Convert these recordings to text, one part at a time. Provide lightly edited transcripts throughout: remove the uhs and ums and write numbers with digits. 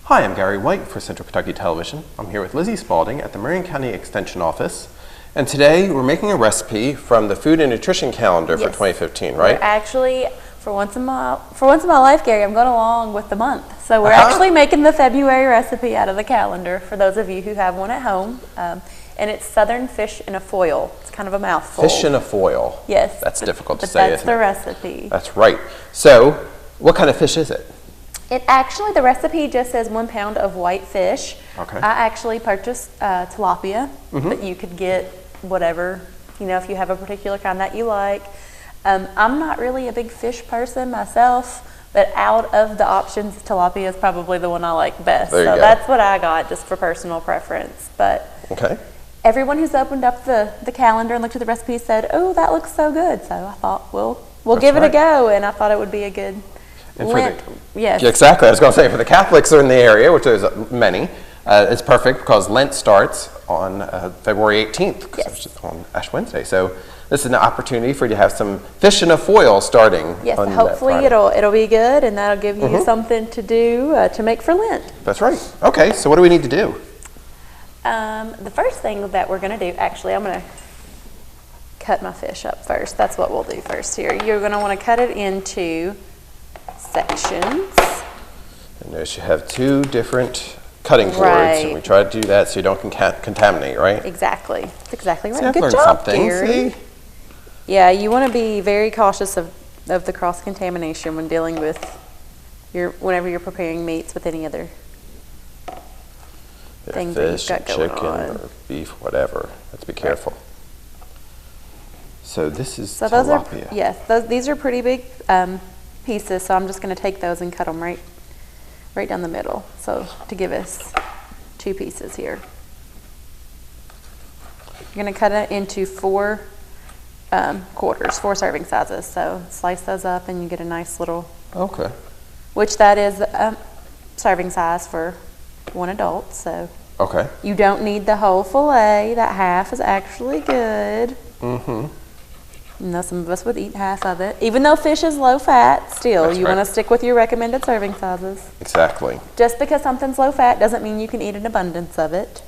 Hi, I'm Gary White for Central Kentucky Television. I'm here with Lizzie Spalding at the Marion County Extension Office. And today we're making a recipe from the Food and Nutrition Calendar for 2015, right? We're actually, for once in my life, Gary, I'm going along with the month. So we're actually making the February recipe out of the calendar for those of you who have one at home. And it's Southern fish in a foil. It's kind of a mouthful. Fish in a foil. Yes. That's difficult to say, isn't it? That's the recipe. That's right. So, what kind of fish is it? The recipe just says 1 pound of white fish. Okay. I actually purchased tilapia, but you could get whatever, if you have a particular kind that you like. I'm not really a big fish person myself, but out of the options, tilapia is probably the one I like best. So that's what I got, just for personal preference. But everyone who's opened up the calendar and looked at the recipe said, "Oh, that looks so good." So I thought, we'll give it a go, and I thought it would be a good Lent. Yes. Exactly. I was going to say, for the Catholics are in the area, which there's many, it's perfect because Lent starts on February 18th, which is on Ash Wednesday. So this is an opportunity for you to have some fish in a foil starting. Yes, on hopefully it'll be good, and that'll give you something to do to make for Lent. That's right. Okay, so what do we need to do? The first thing that we're going to do, actually, I'm going to cut my fish up first. That's what we'll do first here. You're going to want to cut it into sections. And notice you have 2 different cutting boards, and we try to do that so you don't contaminate, right? Exactly. That's exactly right. See, I've Good learned job, something. Gary. See? Yeah, you want to be very cautious of the cross-contamination when dealing with whenever you're preparing meats with any other things that you've got going chicken, on. or beef, whatever. Let's be careful. So this is So tilapia. these are pretty big pieces, so I'm just going to take those and cut them right down the middle, so to give us 2 pieces here. You're going to cut it into 4 quarters, 4 serving sizes, so slice those up and you get a nice little, which that is serving size for 1 adult, so you don't need the whole fillet. That half is actually good. Some of us would eat half of it. Even though fish is low fat, still, you want to stick with your recommended serving sizes. Exactly. Just because something's low fat doesn't mean you can eat an abundance of it.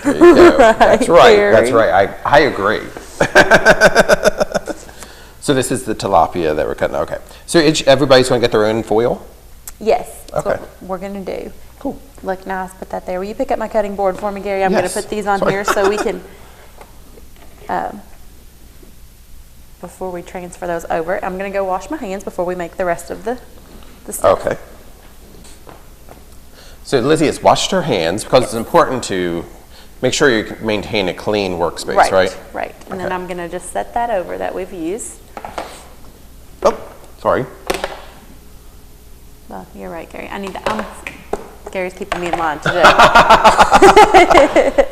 There you go. That's right. Gary. That's right. I agree. So this is the tilapia that we're cutting. Okay. So everybody's going to get their own foil? Yes. That's what we're going to do. Cool. Look nice. Put that there. Will you pick up my cutting board for me, Gary? I'm going to put these on here so we can... before we transfer those over, I'm going to go wash my hands before we make the rest of the stuff. Okay. So Lizzie has washed her hands because it's important to make sure you maintain a clean workspace, right? Right. And then I'm going to just set that over that we've used. Oh, sorry. Well, you're right, Gary. Gary's keeping me in line today.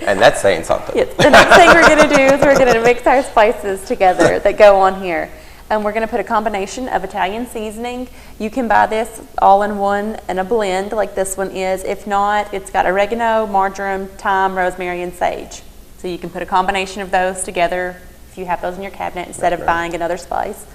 And that's saying something. Yes. The next thing we're going to do is we're going to mix our spices together that go on here. And we're going to put a combination of Italian seasoning. You can buy this all in one in a blend like this one is. If not, it's got oregano, marjoram, thyme, rosemary, and sage. So you can put a combination of those together if you have those in your cabinet instead of buying another spice.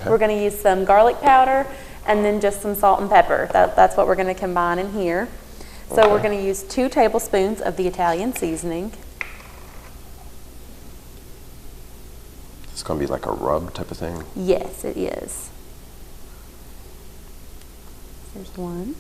We're going to use some garlic powder and then just some salt and pepper. That's what we're going to combine in here. So we're going to use 2 tablespoons of the Italian seasoning. It's going to be like a rub type of thing? Yes, it is. There's 1.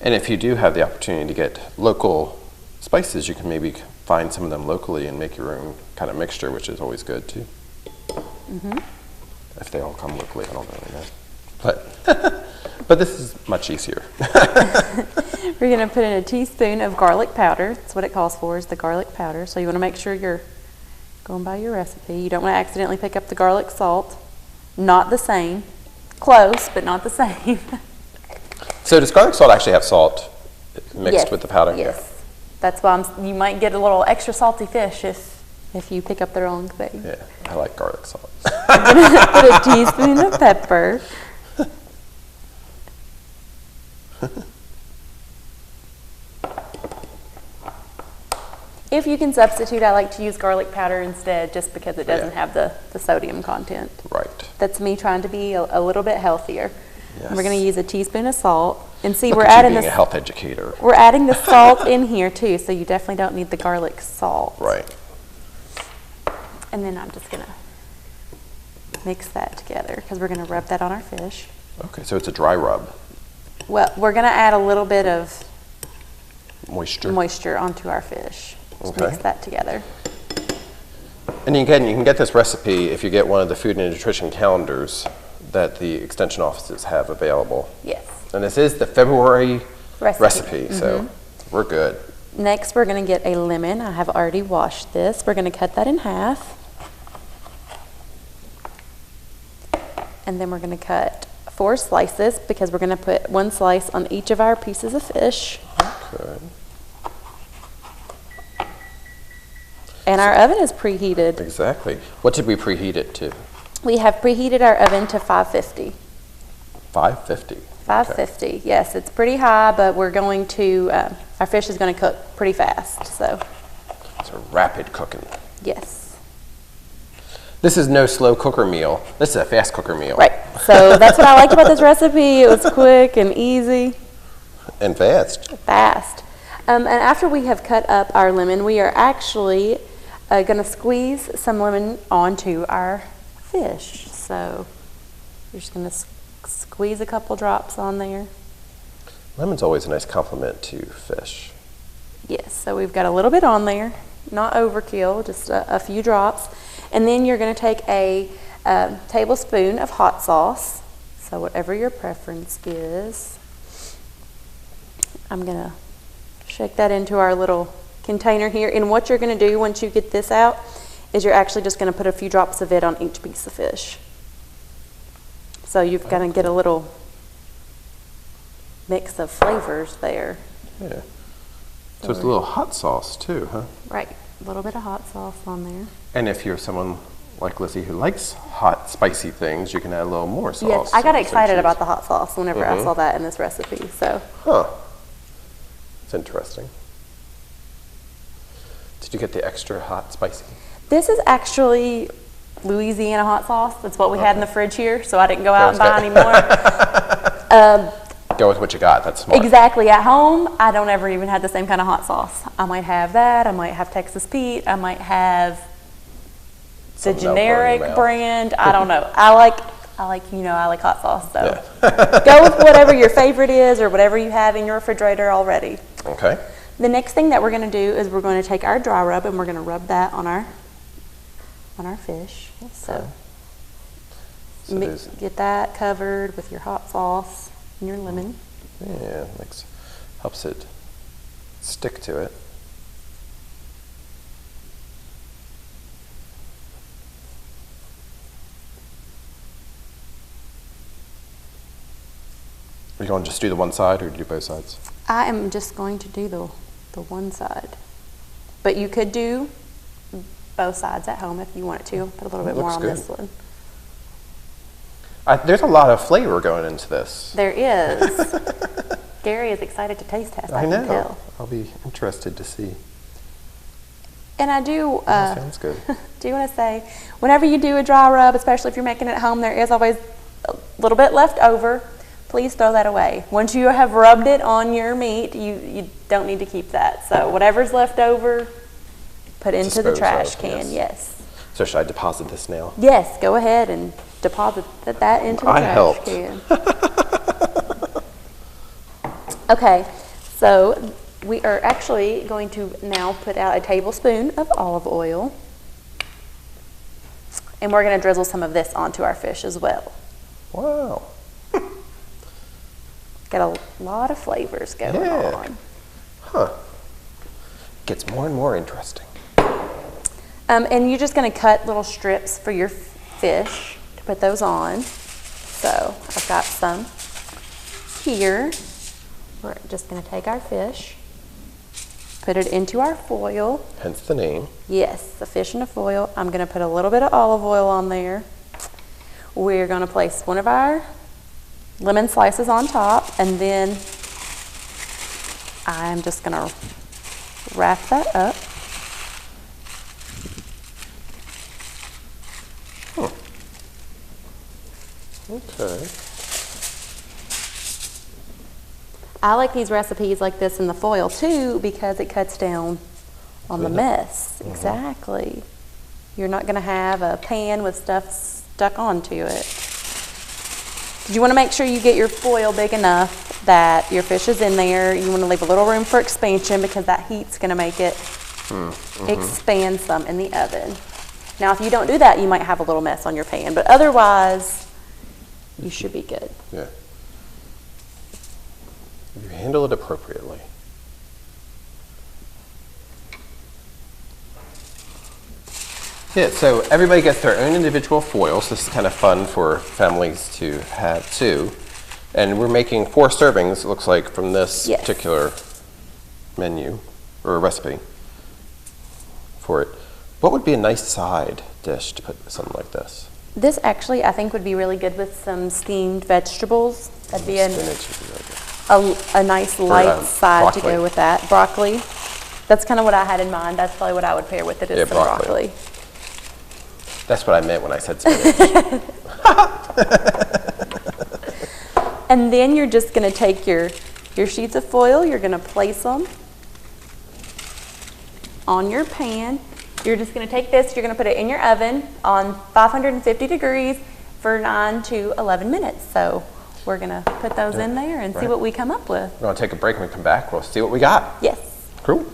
And if you do have the opportunity to get local spices, you can maybe find some of them locally and make your own kind of mixture, which is always good too. If they all come locally, I don't really know. But this is much easier. We're going to put in a teaspoon of garlic powder. That's what it calls for, is the garlic powder. So you want to make sure you're going by your recipe. You don't want to accidentally pick up the garlic salt. Not the same. Close, but not the same. So does garlic salt actually have salt mixed with the powder? Yes. That's why you might get a little extra salty fish if you pick up the wrong thing. Yeah, I like garlic salt. I'm going to put a teaspoon of pepper. If you can substitute, I like to use garlic powder instead just because it doesn't have the sodium content. Right. That's me trying to be a little bit healthier. And we're going to use a teaspoon of salt. And see, Look we're at you adding being this. a health educator. We're adding the salt in here too, so you definitely don't need the garlic salt. Right. And then I'm just going to mix that together because we're going to rub that on our fish. Okay, so it's a dry rub. Well, we're going to add a little bit of Moisture. onto our fish. Just Okay. mix that together. And again, you can get this recipe if you get one of the food and nutrition calendars that the extension offices have available. Yes. And this is the February recipe, Mm-hmm. so we're good. Next, we're going to get a lemon. I have already washed this. We're going to cut that in half. And then we're going to cut 4 slices because we're going to put 1 slice on each of our pieces of fish. Okay. And our oven is preheated. Exactly. What did we preheat it to? We have preheated our oven to 550. 550. 550, okay. Yes, it's pretty high, but we're going to, our fish is going to cook pretty fast, so. It's a rapid cooking. Yes. This is no slow cooker meal. This is a fast cooker meal. Right, so that's what I liked about this recipe. It was quick and easy. And fast. Fast. And after we have cut up our lemon, we are actually going to squeeze some lemon onto our fish. So you're just going to squeeze a couple drops on there. Lemon's always a nice compliment to fish. Yes, so we've got a little bit on there, not overkill, just a few drops. And then you're going to take a tablespoon of hot sauce, so whatever your preference is. I'm going to shake that into our little container here. And what you're going to do once you get this out is you're actually just going to put a few drops of it on each piece of fish. So you've got to get a little mix of flavors there. Yeah. So it's a little hot sauce too, huh? Right, a little bit of hot sauce on there. And if you're someone like Lizzie who likes hot, spicy things, you can add a little more sauce. Yes, I got so excited choose. about the hot sauce whenever I saw that in this recipe. So. Huh. It's interesting. Did you get the extra hot, spicy? This is actually Louisiana hot sauce. That's what we had in the fridge here, so I didn't go out and buy any more. Go with what you got. That's smart. Exactly. At home, I don't ever even have the same kind of hot sauce. I might have that. I might have Texas Pete. I might have the Something that'll burn your generic mouth. brand. I don't know. I like hot sauce. So go with whatever your favorite is or whatever you have in your refrigerator already. Okay. The next thing that we're going to do is we're going to take our dry rub and we're going to rub that on our fish. So get that covered with your hot sauce and your lemon. Yeah, helps it stick to it. Are you going to just do the one side or do both sides? I am just going to do the one side. But you could do both sides at home if you wanted to. Put a little bit more on this one. There's a lot of flavor going into this. There is. Gary is excited to taste test. I know. can tell. I'll be interested to see. And I do. Sounds good. Do you want to say, whenever you do a dry rub, especially if you're making it at home, there is always a little bit left over. Please throw that away. Once you have rubbed it on your meat, you don't need to keep that. So whatever's left over, put into the trash can. Yes. So should I deposit this now? Yes. Go ahead and deposit that into the trash can. Okay. So we are actually going to now put out a tablespoon of olive oil. And we're going to drizzle some of this onto our fish as well. Wow. Got a lot of flavors going on. Huh. Gets more and more interesting. And you're just going to cut little strips for your fish to put those on. So I've got some here. We're just going to take our fish, put it into our foil. Hence the name. Yes, the fish in a foil. I'm going to put a little bit of olive oil on there. We're going to place one of our lemon slices on top, and then I'm just going to wrap that up. Okay. I like these recipes like this in the foil too because it cuts down on the mess. Exactly. You're not going to have a pan with stuff stuck onto it. You want to make sure you get your foil big enough that your fish is in there. You want to leave a little room for expansion because that heat's going to make it expand some in the oven. Now, if you don't do that, you might have a little mess on your pan, but otherwise, you should be good. Yeah. You handle it appropriately. Yeah, so everybody gets their own individual foils. This is kind of fun for families to have too. And we're making 4 servings, it looks like, from this particular menu or recipe for it. What would be a nice side dish to put something like this? This actually, I think, would be really good with some steamed vegetables. That'd be a nice light side to go with that. Broccoli. That's kind of what I had in mind. That's probably what I would pair with it, is some broccoli. That's what I meant when I said spinach. And then you're just going to take your sheets of foil, you're going to place them on your pan. You're just going to take this, you're going to put it in your oven on 550 degrees for 9 to 11 minutes. So we're going to put those in there and see what we come up with. We're going to take a break and we come back. We'll see what we got. Yes. Cool.